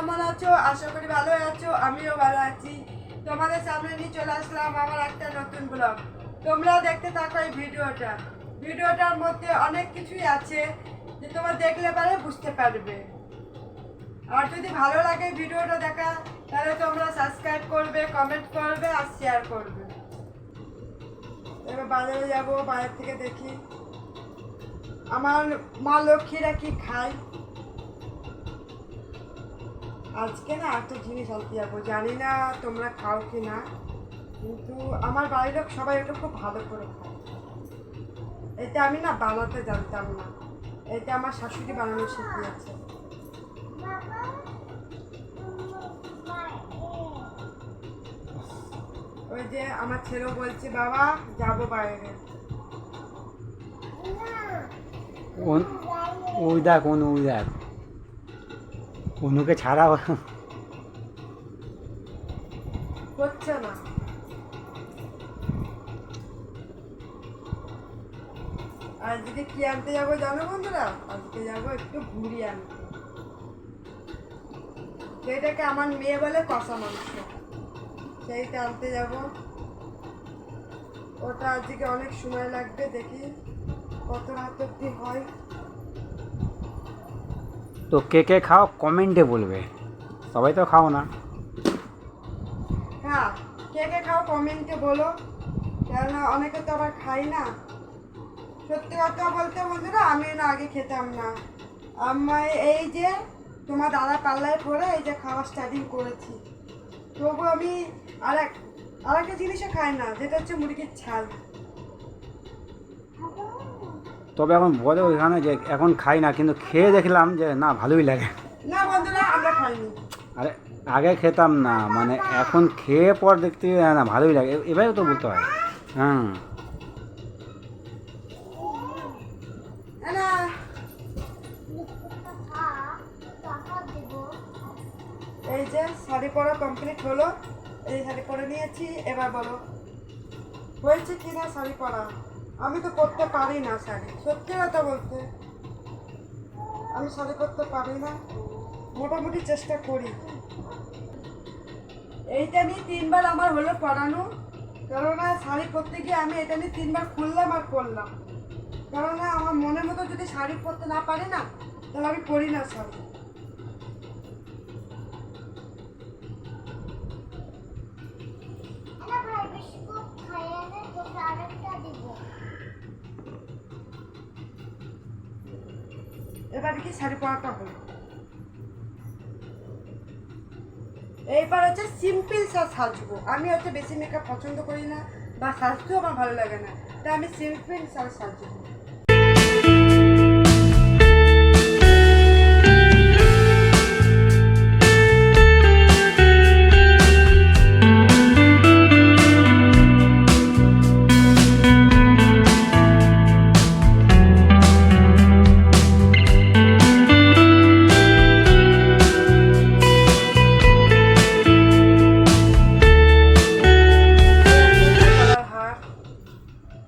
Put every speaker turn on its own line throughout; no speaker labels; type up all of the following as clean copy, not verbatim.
কেমন আছো? আশা করি ভালো আছো, আমিও ভালো আছি। তোমাদের সামনে নিয়ে চলে আসলাম আমার একটা নতুন ব্লগ। তোমরাও দেখতে থাকো এই ভিডিওটার মধ্যে অনেক কিছুই আছে যে তোমরা দেখলে পরে বুঝতে পারবে। আর যদি ভালো লাগে ভিডিওটা দেখা, তাহলে তোমরা সাবস্ক্রাইব করবে, কমেন্ট করবে আর শেয়ার করবে। এবার বাজারে যাবো, বাইরে থেকে দেখি আমার মা লক্ষ্মীরা কি খায়। আজকে না একটা জিনিস আনতে যাবো, জানি না তোমরা খাও কি না, কিন্তু আমার বাড়ির লোক সবাই এটা খুব ভালো করে খায়। এটা আমি না বানাতে জানতাম না, এটা আমার শাশুড়ি বানানো শিখিয়েছে। ওই যে আমার ছেলেও বলছে বাবা যাবো বাইরে।
ওই দেখ ওই দেখ অনুকে ছাড়া
হচ্ছে না। আজকে কি আনতে যাবো জানো বন্ধুরা? আজকে যাবো একটু ঘুরি আনতে। সেটাকে আমার মেয়ে বলে কষা মাংস, সেইটা আনতে যাব। ওটা আজকে অনেক সময় লাগবে, দেখি কত রাত অব্দি হয়।
তো কে কে খাও কমেন্টে বলবে, সবাই তো খাও না।
হ্যাঁ, কে কে খাও কমেন্টে বলো, কেননা অনেকে তো আবার খাই না। সত্যি কথা বলতে বন্ধুরা, আমি না আগে খেতাম না। আমি এই যে তোমার দাদা পাল্লায় পরে এই যে খাওয়া স্টার্টিং করেছি, তবু আমি আরেকটা জিনিসও খাই না, যেটা হচ্ছে মুরগির ছাল।
তবে এখন বলে ওইখানে যে এখন খাই না, কিন্তু খেয়ে দেখলাম যে না ভালোই লাগে।
না বন্ধুরা, আমরা খাইনি।
আরে আগে খেতাম না, মানে এখন খেয়ে পর দেখতে না ভালোই লাগে, এভাবে তো বলতে হয়। হ্যাঁ
এই যে শাড়ি পরা কমপ্লিট হলো, এই শাড়ি পরে নিয়েছি। এবার বলো হয়েছে কি না শাড়ি পরা? আমি তো পরতে পারি না শাড়ি, সত্যি কথা বলতে আমি শাড়ি পরতে পারি না, মোটামুটি চেষ্টা করি। এইটা নিয়ে 3বার আমার হলো পরানো, কেননা শাড়ি পরতে গিয়ে আমি এটা নিয়ে 3বার খুললাম আর পরলাম। কেননা আমার মনের মতো যদি শাড়ি পরতে না পারি না, তাহলে আমি পরি না শাড়ি। এবার কি শাড়ি পরাটা হলো। এইবার হচ্ছে সিম্পল সাজবো। আমি হচ্ছে বেশি মেকআপ পছন্দ করি না, বা সাজতেও আমার ভালো লাগে না, তাই আমি সিম্পল সাজবো।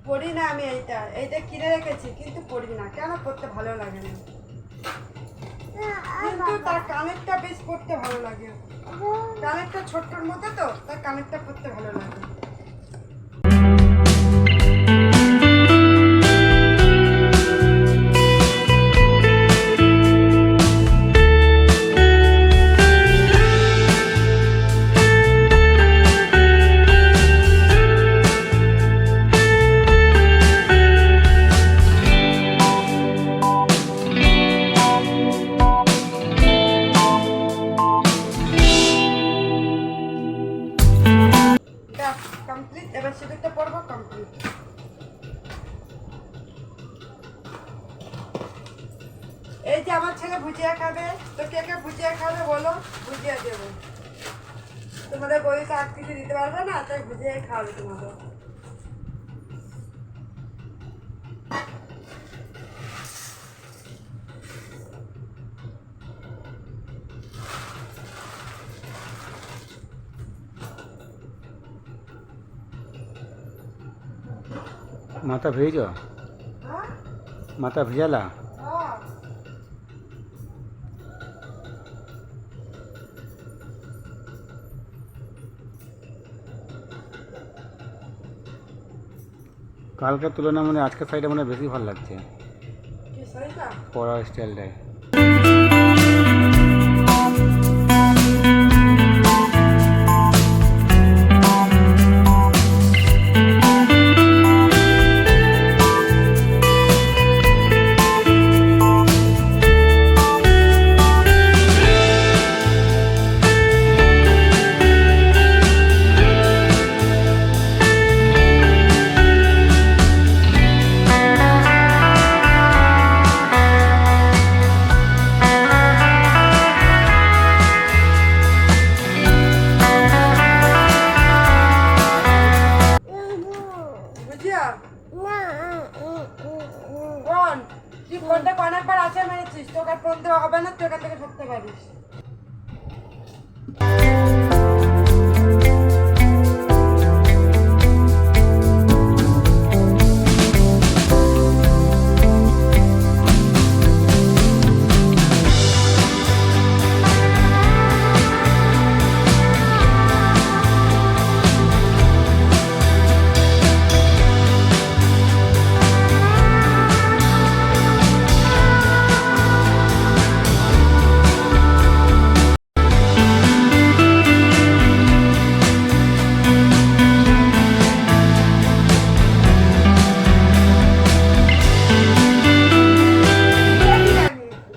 পরি না আমি, এইটা কিনে রেখেছি কিন্তু পরি না, কেন পরতে ভালো লাগে না। কিন্তু তার কানেরটা বেশ পরতে ভালো লাগে, কানেরটা ছোট্টর মধ্যে তো, তার কানেরটা পরতে ভালো লাগে। কমপ্লিট, এবার সেটা পড়বো কমপ্লিট। এই যে আমার ছেলে ভুজিয়া খাবে, তো কে কে ভুজিয়া খাবে বলো, ভুজিয়া দেবো। তোমাদের বইতে আর কিছু দিতে পারবে না, তাই ভুজিয়াই খাওয়াবে তোমাদের।
মাথা ভেজ,
হ্যাঁ
মাথা ভেজালা।
হ্যাঁ,
কালকের তুলনায় মানে আজকের শাড়িটা মানে বেশি ভালো লাগছে
কি শাড়িটা?
পরার স্টাইলটাই।
বুঝিয়া কোন তুই ফোনটা অনেকবার আছে মেরেছিস, তোকে আর ফোন দেওয়া হবে না, তুই এখান থেকে সরতে পারিস।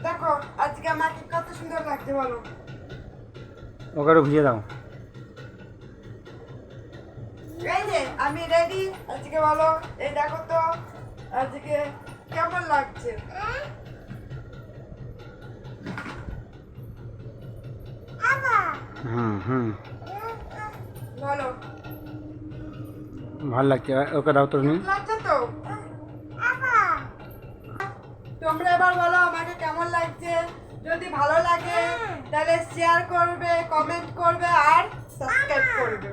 দেখো আজকে আমাকে কত সুন্দর লাগছে বলো।
ওকে আরো ভিজিয়ে দাও।
এই যে আমি রেডি আজকে, বলো এই দেখো তো আজকে কেমন লাগছে।
হুম হুম
বলো
ভালো লাগছে। ওকে দাও তো তুমি।
লাগছে তো? তোমরা এবার বলো আমাকে কেমন লাগছে। যদি ভালো লাগে তাহলে শেয়ার করবে, কমেন্ট করবে আর সাবস্ক্রাইব করবে।